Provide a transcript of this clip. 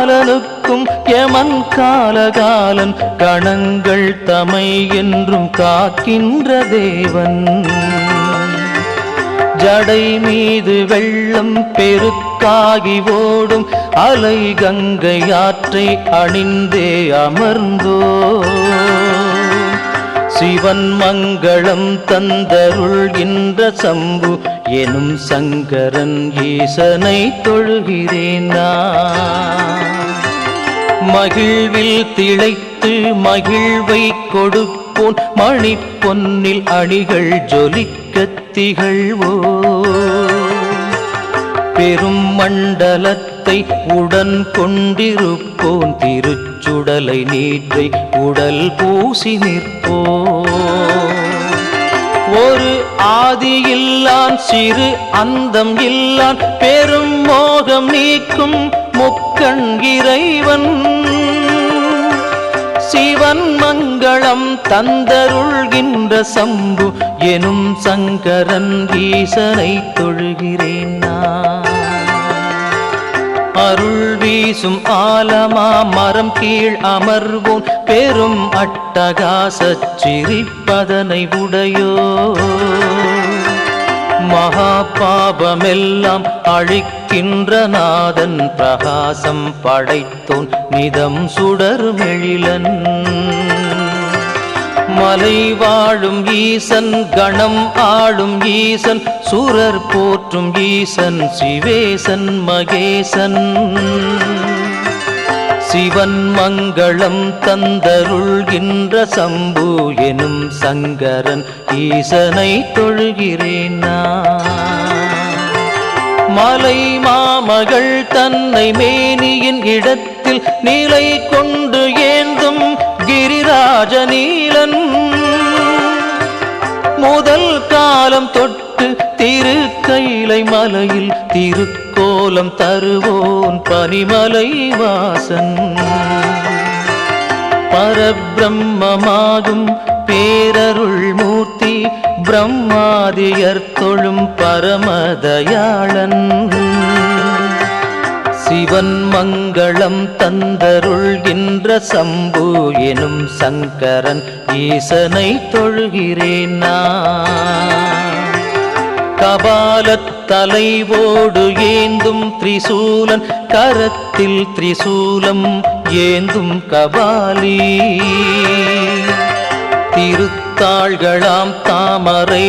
காலனுக்கும் யமன் காலகாலன் கணங்கள் தமை என்றும் காக்கின்ற தேவன். ஜடை மீது வெள்ளம் பெருக்காகி ஓடும் அலை கங்கை ஆற்றை அணிந்தே அமர்ந்தோ சிவன் மங்களம் தந்தருள்கின்ற சம்பு எனும் சங்கரன் ஈசனை தொழுகிறேன் நான். மகிழ்வில் திளைத்து மகிழ்வை கொடுப்போன் மணி பொன்னில் அணிகள் ஜொலிக்கத் திகழ்வோ பெரும் மண்டலத்தை உடன் கொண்டிருப்போன் திருச்சுடலை நீற்றை உடல் பூசி நிற்போ ஒரு ஆதியில்லான் சிறு அந்தம் இல்லான் பெரும் மோகம் நீக்கும் முக்கண் இறைவன். சிவன் மங்களம் தந்தருள்கின்ற சம்பு எனும் சங்கரன் ஈசனை தொழுகிறேன் நான். அருள் வீசும் ஆலமா மரம் கீழ் அமர்வோம் பெரும் அட்டகாசச் சிரிப்பதனை உடையோ மகா பாபமெல்லாம் அழிக்கின்ற நாதன் பிரகாசம் படைத்தோன் நிதம் சுடர்மெழிலன். மலை வாழும் ஈசன் கணம் ஆளும் ஈசன் சுரர் போற்றும் ஈசன் சிவேசன் மகேசன். சிவன் மங்களம் தந்தருள்கின்ற சம்பு எனும் சங்கரன் ஈசனை தொழுகிறேன் நான். மலை மாமகள் தன்னை மேனியின் இடத்தில் நிலை கொண்டு ஏந்தும் கிரிராஜ நீலன். முதல் காலம் தொட்டு திருக்கைலை மலையில் திருக்கோலம் தருவோன் பனிமலை வாசன். பரபிரம்மமாகும் பேரருள் மூர்த்தி பிரம்மாதியர் தொழும் பரமதயாளன். சிவன் மங்களம் தந்தருள்கின்ற சம்பு எனும் சங்கரன் ஈசனை தொழுகிறேன் நான். கபாலத் தலைவோடு ஏந்தும் திரிசூலன் கரத்தில் திரிசூலம் ஏந்தும் கபாலி. திருத்தாள்களாம் தாமரை